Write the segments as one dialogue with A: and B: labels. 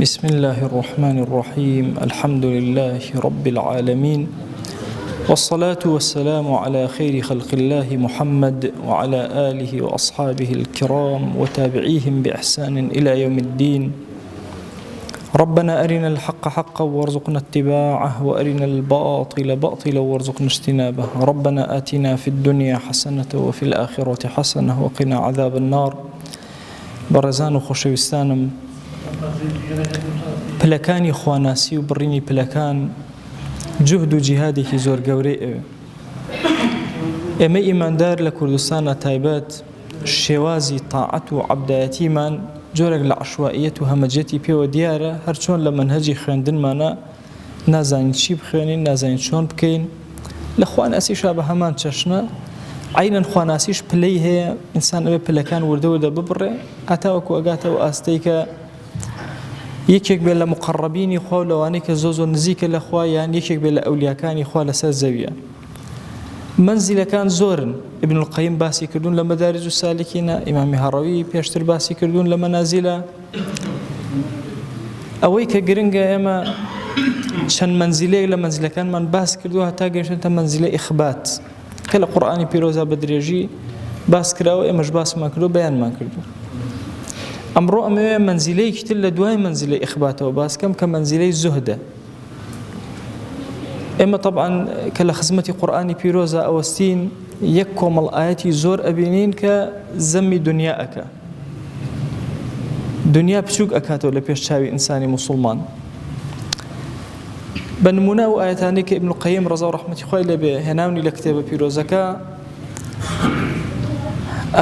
A: بسم الله الرحمن الرحيم. الحمد لله رب العالمين، والصلاة والسلام على خير خلق الله محمد وعلى آله وأصحابه الكرام وتابعيهم بإحسان إلى يوم الدين. ربنا أرنا الحق حقا وارزقنا اتباعه، وأرنا الباطل باطلا وارزقنا اجتنابه. ربنا آتنا في الدنيا حسنة وفي الآخرة حسنة وقنا عذاب النار. برزان خوشوستانم، پلەکانی خواناسی و بڕینی پلەکان جوهد و جیهادێکی زۆر گەورەی ئەوێ. ئێمە ئیماندار لە کوردستانە تایبەت شێوازی تاعەت و عەبدایەتیمان جۆرێک لە عەشوائیەت و هەمەجێتی پێوە دیارە. هەرچۆن لە مەنهەجی خوێندنمانە نازانین چی بخوێنین، نازانین چۆن بکەین. لە خواناسیشا بە هەمان چەشنە عینەن خواناسیش پلەی هەیە، ئینسان ئەوێ پلەکان وردە وردە ببڕێ هەتاوەکو ئەگاتەوە ئاستەی کە یەکێک بێت لە مقەڕەبینی خوا و لەوانەی کە زۆر نزیکە لە خوا، یان یەکێک بێت لە ئەولیاکانی خوا لەسەر زەویە. مەنزیلەکان زۆرن. ابن القیم باسی کردوون لە مەدارج و سالکینە، ئیمامی هەڕەوی پێشتر باسی کردوون لە مەنازیلە. ئەوەی کە گرنگە ئێمە چەند مەنزیلەیەک لە مەنزیلەکانمان باس کردووە هەتا گەیشتە مەنزیلە ئیخبات کە لە قورئانی پیرۆزە بە درێژی باس کراوە، ئێمەش باسمان کردو، بەیانمان کردو. ئەمڕۆ ئەمەوێ مەنزیلەیەکی تر لە دوای مەنزیلەی ئیخباتەوە باسکەم کە مەنزیلەی زوهدە. ئێمە طبعاً کە لە خزمەتی قورئانی پیرۆزە ئەوەستین یەک کۆمەڵ ئاەتی زۆر ئەبینین کە زەممی دنیا ئەکا، دنیا بچووک ئەکاتەوە لە پێش چاوی ئینسانی موسڵمان. بە نمونە ئەو ئاەتانەی کە ئیبن القەیم ڕەزا و ڕەحمەتی خوای لێبێ هێناونی لە کتێبە پیرۆزەکە،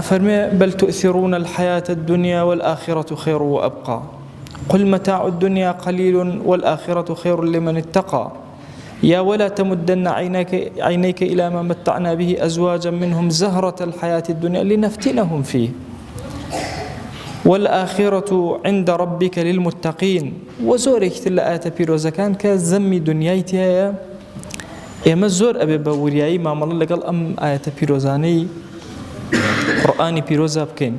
A: أفرمي بل تؤثرون الحياة الدنيا والآخرة خير وأبقى قل متاع الدنيا قليل والآخرة خير لمن اتقى يا ولا تمدن عينيك إلى ما متعنا به أزواجا منهم زهرة الحياة الدنيا لنفتنهم فيه والآخرة عند ربك للمتقين. وزورك تلا آية بيروزا كان كزمي دنيايتها إما زور أبي بورياي ما مال لقال أم آية بيروزاني قرآنی پیرۆزە بکەین.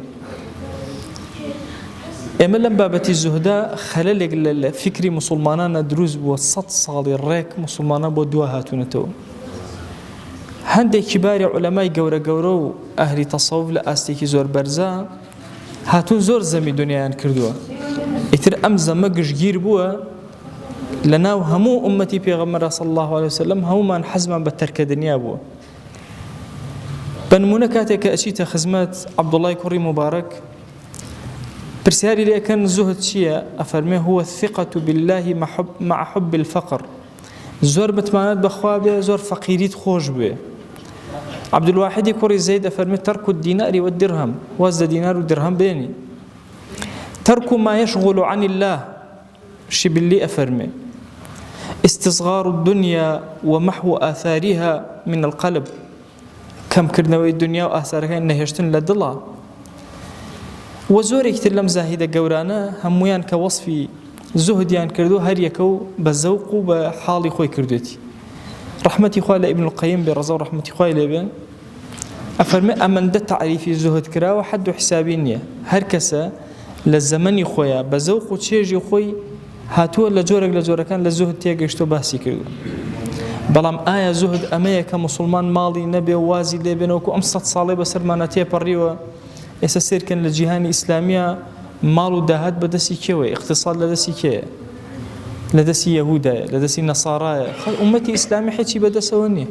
A: ئێمە لەم بابەتی زوهدا خەلەلێک لە فکری موسڵمانانە دروست بووە. 100 ساڵی ڕێک موسڵمانان بۆ دوا هاتوونەتەوە. هەندێک کیباری عولەمای گەورە گەورە و ئەهلی تەسەوف لە ئاستێکی زۆر بەرزە هاتوون زۆر زەمی دنیایان کردووە. ئیتر ئەم زەمە گشتگیر بووە لە ناو هەموو ئومەتی پێغەمبەر صلی الله علیه وسلم، هەموومان حەزمان بە تەرکە دنیا بووە. بنمونە کاتێک کە ئەچیتە خزمەت عەبدوڵای کوڕی مبارەک پرسیاری لێ ئەکەن زوهد چییە؟ ئەفەرمێ هو الثقة بالله مع حب الفقر. زۆر متمانەت بەخوا بێ، زۆر فەقیریت خۆش بێ. عەبدولواحیدی کوڕی زەید ئەفەرمێ تەرک الدینار والدرهم، واز لە دینار و درهم بێنی. تەرک ما يشغل عن الله شبلی ئەفەرمێ استصغار الدنيا ومحو آثارها من القلب، کەم کردنەوەی دنیا و ئاسارەکان نەهێشتن لە دڵە. وە زۆرێک تر لەم زاهیدە گەورانە هەمویان کە وەصفی زوهدیان کردو هەر یەکە و بە زەوق و بە حاڵی خۆی کردوێتی. ڕەحمەتی خوا لە ئیبن القەیم بێ ڕەزا و ڕەحمەتی خوای لێبێ ئەفەرمێ ئەمەندە تعریفی زوهد کراوە حەد و حسابی نییە. هەر کەسە لە زەمەنی خۆیە بە زەوق و چێژی خۆی هاتووە لە جۆرێک لە جۆرەکان لە زوهد تێگەیشتۆ باسی کردو. بەڵام ئایا زوهد ئەمەیە کە موسڵمان ماڵی نەبێ و وازی لێبێنەوەکو ئەم 100 ساڵەی بەسەرمانە تێپەڕیوە؟ ئێستا سیرکەن لە جیهانی ئیسلامیە ماڵ و داهات بەدەستی کێوە، اقتصاد لە دەستی کێیە؟ لە دەستی یەهودایە، لە دەستی نەسارایە. ئومەتی ئیسلامی هیچی بەدەسەوە نییە.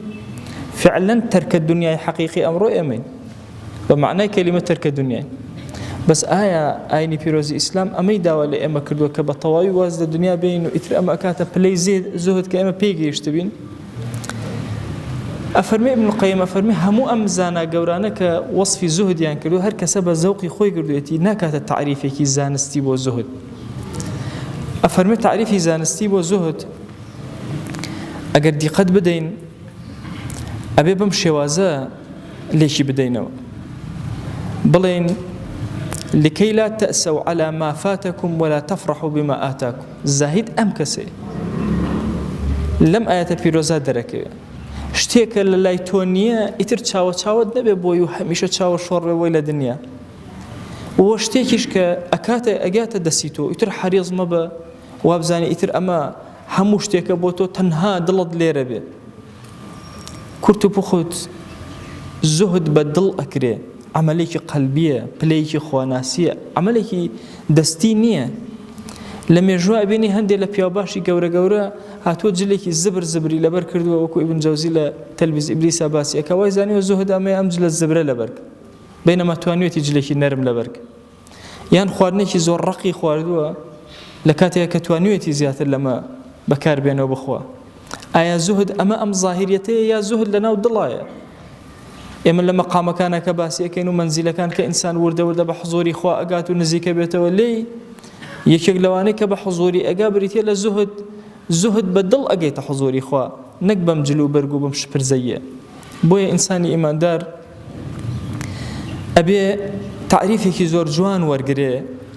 A: فعلا تەرکە دنیای حەقیقی ئەمڕۆ ئێمەین بە معنای کەلیمە تەرکە دنیای. بەس ئایا ئاینی پیرۆزی ئیسلام ئەمەی داوا لە ئێمە کردووە کە بە تەواوی واز لە دنیا بین و ئیتر ئەمە ئەکاتە پلەی زوهد کە ئێمە پێی گەیشت بین؟ ئەفەرمێ ابن القەیم ئەفەرمێ هەموو ئەم زانا گەورانە کە وەصفی زوهدیان کردو هەر کەسە بە زەوقی خۆی کردوێتی ناکاتە تعریفێکی زانستی بۆ زوهد. ئەفەرمێ تعریفی زانستی بۆ زوهد ئەگەر دیقەت بدەین ئەبێ بەم شێوازە لێکی بدەینەوە، بڵێن لكي لا تأسوا على ما فاتكم ولا تفرحوا بما آتاكم. زاهد ئەم کەسێ لەم ئاەتە پیرۆزە دەرەکەوێ شتێکە لە لای تۆ نییە ئیتر چاوە چاوت نەبێ بۆی و هەمیشە چاوە شۆڕێەوەی لە دنیا. وە شتێکیش کە ئەکاتە ئەگاتە دەستی تۆ ئیتر حەریز مەبە وابزانی ئیتر ئەمە هەموو شتێکە بۆ تۆ تەنها دڵت لێرە بێ. کورت و پوخت زهد بە دڵ ئەکرێ، عملێکی قەلبیە، پلەیەکی خواناسیە، عملێکی دەستی نییە. لە مێژوە ئەبینی هەندێک لە پیاوباشی گەورە گەورە هاتووە جلێکی زبری لەبەر کردووە، وەکو ئیبن جەوزی لە تەلڤیز ئیبلیسا باسی ئەکا، وای زانیوە زوهد ئەمەیە ئەم جلە زبرە لەبەر کرد، بەینەما توانوێتی جلێکی نەرم لەبەر کرد. یان خواردنێکی زۆر ڕقی خواردووە لە کاتێک کە توانوێتی زیاتر لەمە بەکاربێنەوە بخوا. ئایا زوهد ئەمە ئەم زاهریەتەیە یا زوهد لەناو دڵایە؟ ئێمە لە مەقامەکانە کە باسی ئەەکەین و مەنزیلەکان کە ئینسان وردە بە حزوری خوا ئەگات و نزیکە بێتەوە لێی، یەکێک لەوانەیە کە بە حزوری ئەگا بریتێ لە زوهد بە دڵ ئەگەیتە حزوری خوا، نەک بەم جلو بەرگ و بەم شپرزەیە. بۆیە ئینسانی ئیماندار ئەبێ تعریفێکی زۆر جوان وەرگرێ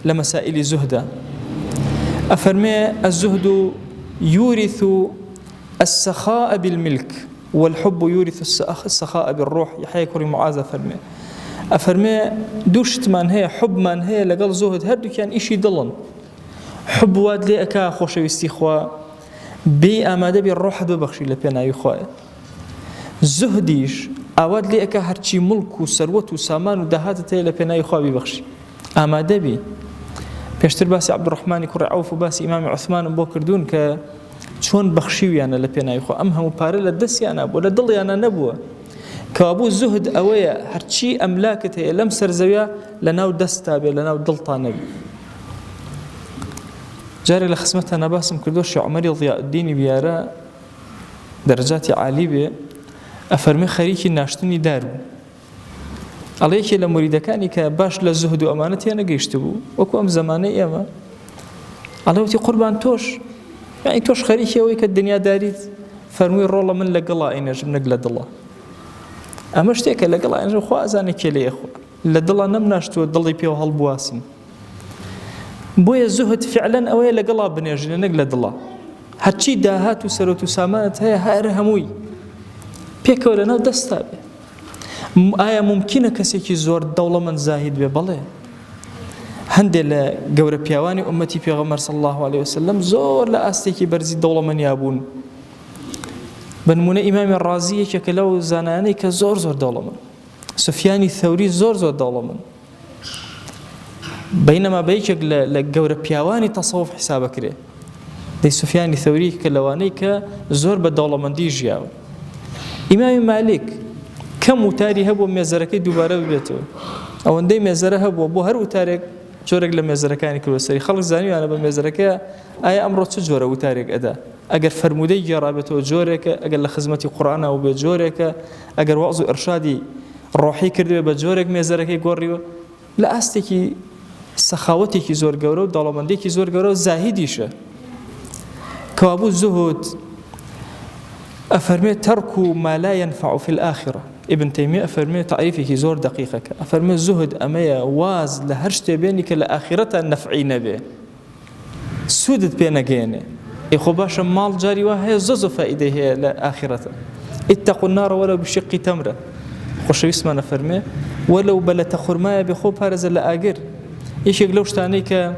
A: لە مەسائلی زوهدە. ئەفەرمێ الزهد يورث السخاء بالملك والحب يورث السخاء بالروح. يحيى كوري معاذ أفرمي دوشت من هي حب من هي لقل زهد هردو كان إشي دلن حب واد لي أكا خوش ويستيخوا بي أماده بالروح ببخشي لبينا يخواه. زهديش أواد لي أكا هرچي ملك وثروت وسامان ودهات تي لبينا يخواه ببخشي أماده بي. بيشتر باسي عبد الرحمن كوري عوف وباسي إمام عثمان بوكردون ك چۆن بەخشیویانە لە پێناوی خوا، ئەم هەموو پارە لە دەستیانە بووە، لە دڵیانە نەبووە. کەوابوو زوهد ئەوەیە هەرچی ئەملاکت هەیە لەم سەرزەویە لە ناو دەستا بێ، لە ناو دڵتا نەبێ. جارێک لە خزمەتە نەباسم کردو شێخ عومەری ضیاءالدینی بیارە دەرەجاتی عالی بێ، ئەفەرمێ خەریکی ناشتنی دار بوو. ئەڵێ یەکێ لە موریدەکانی کە باش لە زوهد و ئەمانە تێ نەگەیشت بوو، وەکو ئەم زەمانەی ئێمە، ئەڵێ وتی قوربان تۆش يعني توش خريكي ويك الدنيا داريت فرمي الرولة من لقلا ينجم نقل دلا أما اشتيك لقلا ينجم خوا أزاني كلي أخوا لدلا نمناشتو الدلي بيو هالبواسم بويا الزهد فعلا أوي لقلا بنيجي نقل دلا هاتشي داهات وسروت وسامانت هي هارهموي بيكو لنا دستابي آية ممكنة كسيكي زور دولة من زاهد ببالي هەندێک لە گەورە پیاوانی ئومەتی پێغەمبەر صلی الله عليه وسلم زۆر لە ئاستێکی بەرزی دەوڵەمەندیا بوون. بنمونە ئیمامی ڕازی یەکێکە لەو زانایانەی کە زۆر دەوڵەمەند، سفیانی ثەوری زۆر دەوڵەمەند، بەینەما بەیەکێک لە گەورە پیاوانی تەسەوف حیسابەکرێ. دەی سفیانی ثەوری کە لەوانەی کە زۆر بە دەوڵەمەندی ژیاوە. ئیمامی مالک کەم وتاری هەبوو مێزەرەکەی دووبارە ببێتەوە، ئەوەندەی مێزەرە هەبووە بۆ هەر وتارێک جۆرێک لە مێزەرەکانی کردوسەری خەڵک زانیوانە بە مێزەرەکە ئایا ئەمڕۆ چ جۆرە وتارێک ئەدا، ئەگەر فەرمودەی گێڕابێتەوە جۆرێکە، ئەگەر لە خزمەتی قورئانەوە بێ جۆرێکە، ئەگەر وەعز و ئەرشادی ڕۆحی کردوێ بە جۆرێک مێزەرەکەی گۆڕیوە، لە ئاستێکی سەخاوەتێکی زۆر گەورە و دەوڵەمەندێکی زۆر گەورە و زاهیدیشە. کەوابوو زوهد ئەفەرمێ تەرک ما لا ينفع في الآخرة. ابن تيمية أفرمي تعريفه زور دقيقة أفرمي الزهد أمية واز لهرشت بينك لآخرة النفعي نبي سودت بينا جيني إخو باشا مال جاري وهي زوزو فائدة هي لآخرة اتقوا النار ولو بشق تمرة خوش اسمنا أفرمي ولو بلا تخرمايا بخو بارز لآقر إيش يقلوش تانيك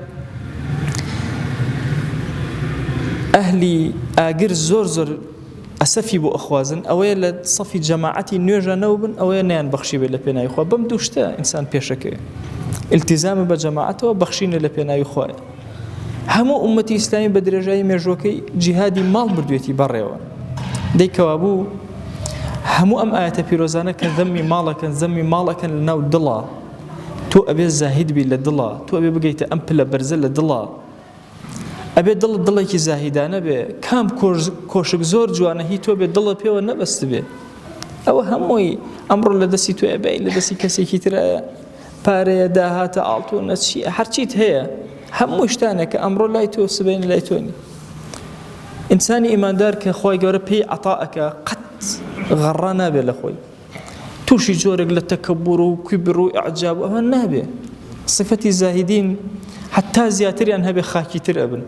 A: أهلي آقر زور أسفي بو أخوازن أويا لصفي جماعتي نيجا نوبن أويا نيان بخشي بلبينا يخوا بمدوشتا إنسان بيشكي التزام بجماعته وبخشين لبينا يخوا همو أمتي إسلامي بدرجة ميجوكي جهادي مال بردويتي بريوا دي كوابو همو أم آيات بيروزانا كان ذمي مالك لناو دلا تو أبي الزاهد بي لدلا تو أبي بقيت أمبلا برزل لدلا أبي دڵێکی زاهیدانە بێ کام کۆشک زۆر جوانە هی تۆ بێ دڵە پێوە نەبەست بێ ئەوە هەمووی ئەمڕۆ لە دەستی توێ بێ لە دەستی کەسێکی ترایە پارەیە داهاتە ئاڵتۆ نەچی هەرچیت هەیە هەموو شتانە کە ئەمڕۆ لای تۆ سبەینە لای تۆنی. ئینسانی ئیماندار کە خۆی گەورە پێی عەتاءەکە قەت غەڕا نابێ لە خۆی تووشی جۆرێک لە تەکەببوڕ و کوبر و ئیعجاب و ئەوە نابێ. صفەتی زاهیدین حتا زیاتریان هەبێ خاکی تر ئەبن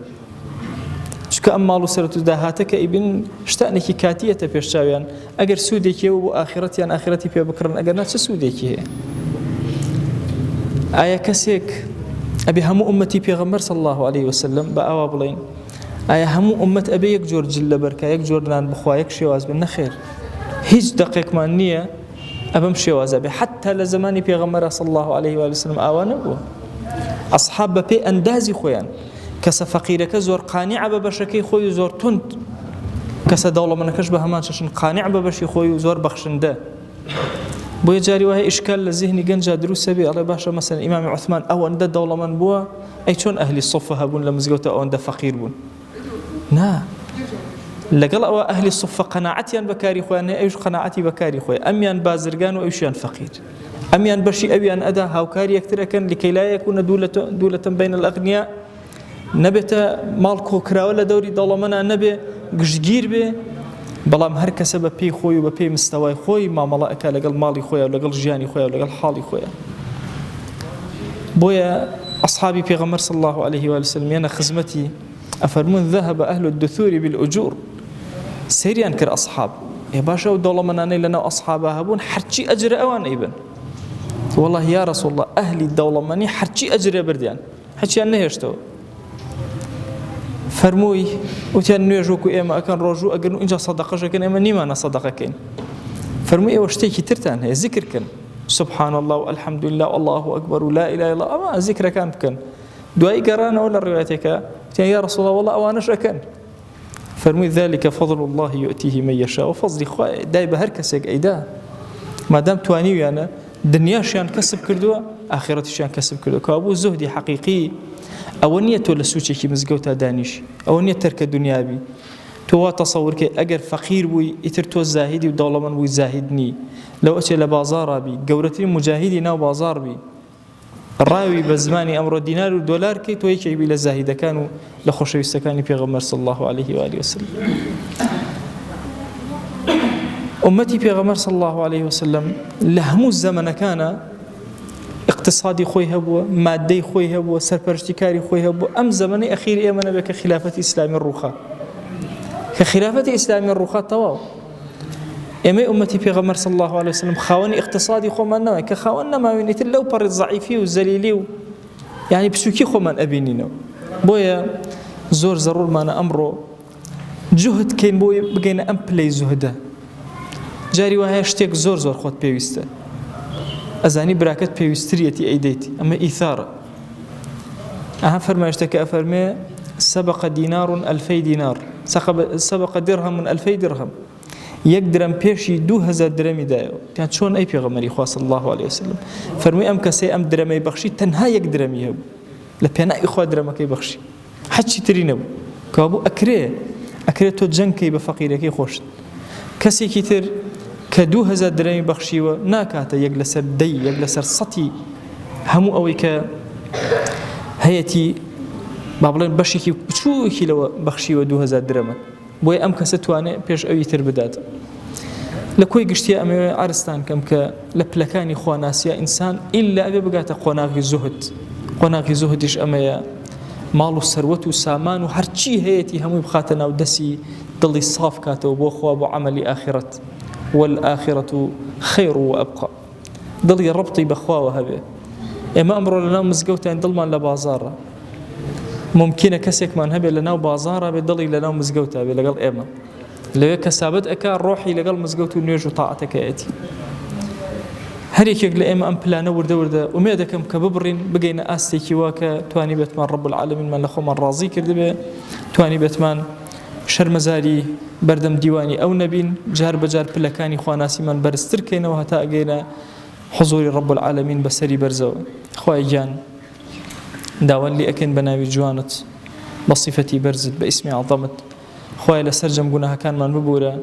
A: چکە ئەم ماڵ و سەرەت و داهاتەکە ئیبن شتانێکی کاتیەتە پێشچاویان ئەگەر سوودێکی هەیە بۆ ئاخرەتیان ئاخرەتی پێ بکڕن ئەگەر نا چه سوودێکی هەیە. ئایا کەسێک أبي هم أمتي بيغمر صلى الله عليه وسلم بأوا بلين أي هم أمة أبي يكجور جل بركة يكجور نان بخوا يكشواز بالنخير هيج دقيق ما النية أبم شواز أبي حتى لزماني بيغمر صلى الله عليه وسلم أوا نبوه أصحاب بي أندازي خويان كس فقيرك زور قانع ببشكي خوي زور تند كس دولة منكش بهمان ششن قانع ببشي خوي زور بخشنده بو جاري وهي إشكال لذهني جنجا دروس بي الله باشا مثلا إمام عثمان أو أنده دولة من بوا أي شون أهل الصفة هبون لمزجوته أو أنده فقير بون نا لقل أو أهل الصفة قناعتي بكاري خوي أنا أيش قناعتي بكاري خوي أميان بازرقان وأيشان فقير أميان بشي أبي أن أدا هاوكاري أكثر كان لكي لا يكون دولة بين الأغنياء نبت مالكو كراولا دوري دولمنا نبي جشجير به بلام هر کس به پی خوی و به پی مستوای خوی معامله لقل مالی خوی و لقل جیانی خوی و لقل حالی خوی بويا أصحابي پیغمبر صلى الله عليه وسلم أنا خزمتي أفرمون ذهب أهل الدثور بالأجور سيريان كر أصحاب يا باشا ودولة مناني لنا أصحابها هبون حرشي أجر أوان إيبن والله يا رسول الله أهلي الدولة مني حرشي أجر يبرديان حرشي أنه يشتو فرموي وتيان نيجوكو إما أكن رجوع أجنو إنجا صدقة شكن إما نيمان صدقة كين فرموي وشتيكي ترتان هي ذكر كن سبحان الله والحمد لله والله أكبر ولا إله إلا الله أما ذكر كان بكن دعاء قرانا ولا روايتك يا رسول الله والله أوانش أكن فرموي ذلك فضل الله يؤتيه من يشاء وفضل خواه داي بهركسك أيدا ما دام تواني ويانا دنياشيان كسب كردوا آخرتشيان كسب كردوا كابو زهدي حقيقي أونية ولا سوتشي كي مزجوتها دانيش أونية ترك الدنيا بي تو تصور كي أجر فقير بوي يترتو الزاهدي ودولة من بوي زاهدني لو أتي لبازار بي جورتي مجاهدي ناو بازار بي الراوي بزماني أمر الدينار والدولار كي تو يجي بي للزاهدة كانوا لخوش يستكاني بيغمر صلى الله عليه وآله وسلم أمتي بيغمر صلى الله عليه وسلم لهم الزمن كان اقتصادي خوي هبوا مادي خوي هبوا سرپرشتكاري خوي هبوا أم زمني أخير إيمانا بك خلافة إسلام الرخاء كخلافة إسلام الرخاء طواو إما أمتي بيغمر صلى الله عليه وسلم خاوني اقتصادي خو من نوع كخاوننا ما بينيت لو برد ضعيفي وزليلي يعني بسوكي خو من أبينينو بويا زور ضرور ما أنا أمره جهد كين بويا بقينا أمبلي زهده جاري وهاي اشتيك زور خود بيوسته أزاني براكت بيوستريتي أيديتي أما إثارة فرماشتك أفرمي سبق دينار 2000 دينار سبق درهم 2000 درهم يقدرم بيشي 2000 درهمي دايو كان شون أي بيغمري خواه صلى الله عليه وسلم فرمي أم كسي أم درمي بخشي تنها يقدرمي هبو لبينا إخوة درمك يبخشي حدشي ترينبو كابو أكري تو جنكي بفقيركي خوش كسي كتير كدو هزار درامي بخشيوه ناكاتا يجلس دي يجلس صتي همو أويك هيتي بابلين بشيكي شو كيلو بخشيوه 2000 درهم بوي أم كستوانه بيش أوي تربدات لكوي قشتي أمي عرستان كم كلبلكاني خواناسيا إنسان إلا أبي بقاتا قناغي زهدش أمي مالو الثروة وسامان وهرشي هيتي همو بخاتنا ودسي ضلي الصاف كاتو بوخوا بعمل آخرة والآخرة خير وأبقى ضلي ربطي بخوا وهبه إما أمر لنا مزجوتين ضل ما لبازارة ممكن كسك من هبه لنا بازارة بضلي لنا مزجوتها بلقل إما لو كسابت أكا روحي لقل مزجوت ونيجو طاعتك يأتي هريك يقول إما أم بلانا ورده وميدكم كببرين بقينا آستيكي واكا تواني بتمان رب العالمين من لخو من راضي كردبه تواني بتمان شرمزاري بردم ديواني أو نبين جار بجار بلكاني خواناسي من برستر كينا وهتا أجينا حضور رب العالمين بسري برزو خواهي جان داوان لي أكن بناوي جوانت بصفتي برزت باسمي عظمت خواهي لسرجم قناها كان من ببورا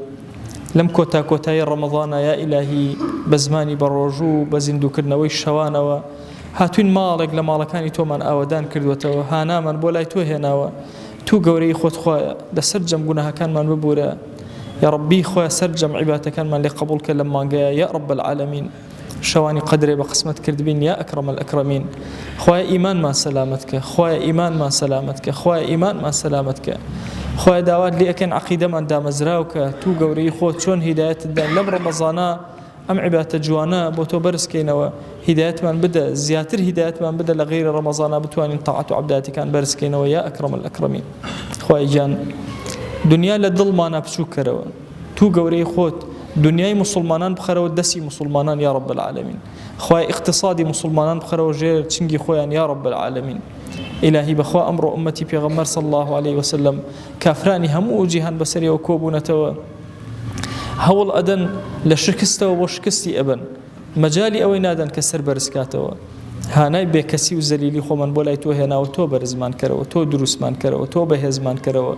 A: لم كوتا رمضان يا إلهي بزماني بالرجو بزندو كرنا ويشوانوا هاتوين مالك لمالكاني تو من آودان كردوتوا هانا من بولاي تو هناوا تو قوري خود خويا لسرجم قناها كان من ببورا يا ربي خويا سرجم عبادتك كان من لقبولك لما جاء يا رب العالمين شواني قدري بقسمت كردبين يا أكرم الأكرمين خويا إيمان ما سلامتك خويا إيمان ما سلامتك خويا إيمان ما سلامتك خويا داوات لي أكن عقيدة من دام زراوك تو قوري خود شون هداية الدين لم رمضانا أم عبادة جوانا بوتو برسكينوا هداية من بدأ زياتر هداية من بدأ لغير رمضان بتوان طاعة عبداتي كان برسكينوا يا أكرم الأكرمين خواهي جان دنيا لدل ما نبسو كروا تو قوري خوت دنياي مسلمانان بخروا دسي مسلمانان يا رب العالمين خواهي اقتصادي مسلمانان بخروا جير تشنجي خويان يا رب العالمين إلهي بخوا أمر أمتي بيغمر صلى الله عليه وسلم كافراني همو جيهان بسري وكوبونتوا هول أدن لشكسته وشكستي أبن مجالي أوي نادن كسر برسكاتوا هانای بێکەسی و زەلیلی خۆمان بۆ لای تۆ هێناوە تۆ بەرزمان کەرەوە تۆ دروستمان کەرەوە تۆ بەهێزمان کەرەوە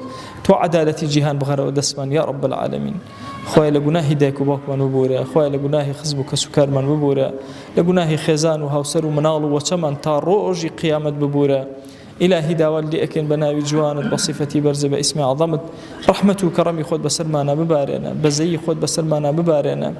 A: تۆ عەدالەتی جیهان بغەرەوە دەستمان یا رب العالمین خوای لە گوناهی دایک و باوکمان ببورە خوای لە گوناهی خزم و کەس و کارمان ببورە لە گوناهی خێزان و هاوسەر و مناڵ و وەچەمان تا ڕۆژی قیامەت ببورە إلهي داوال لي أكن بناوي جوانت بصفتي برز باسم عظمت رحمته وكرمي خود بسلمانا ببارنا بزي خود بسلمانا ببارنا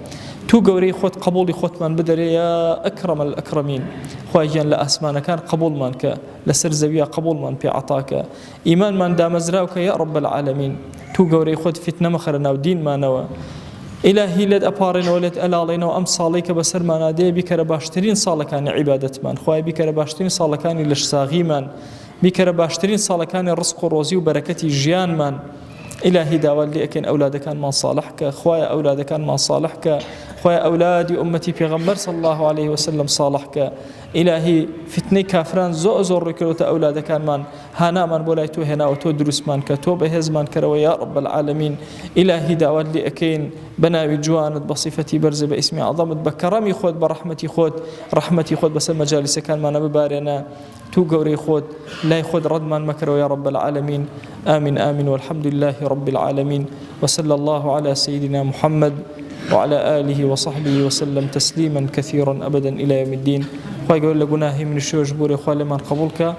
A: تو قوري خود قبولي خود من بدر يا أكرم الأكرمين خواجان لأسمانا كان قبول منك لسر زوية قبول من في عطاك إيمان من دام زراوك يا رب العالمين تو قوري خود فتنة مخرنا ودين ما نوى إلهي لد أبارنا ولد ألالينا وأم صاليك بسر ما نادي بكر باشترين صالكان عبادة من خواي بكر باشترين صالكان لش صاغي من بكر باشترين صالكان الرزق والروزي وبركتي جيان من إلهي داول لي أكن أولادك من صالحك خوايا أولادك من صالحك خوايا أولادي أمتي بيغمر صلى الله عليه وسلم صالحك إلهي فتني كافران زور ركلوت أولادك من هانا من بولايتو هنا وتو دروس من كتو بهز من كرو يا رب العالمين إلهي داول لي أكين بناوي جوانت بصفتي برز باسمي عظمت بكرمي خود برحمتي خود رحمتي خود بس المجالس كان ما نببارنا تو قوري خود لا يخود رد من مكرو يا رب العالمين آمين آمين والحمد لله رب العالمين وصلى الله على سيدنا محمد وعلى آله وصحبه وسلم تسليما كثيرا أبدا إلى يوم الدين. خواهي قول لقناهي من الشوش بوري خوالي من قبولك.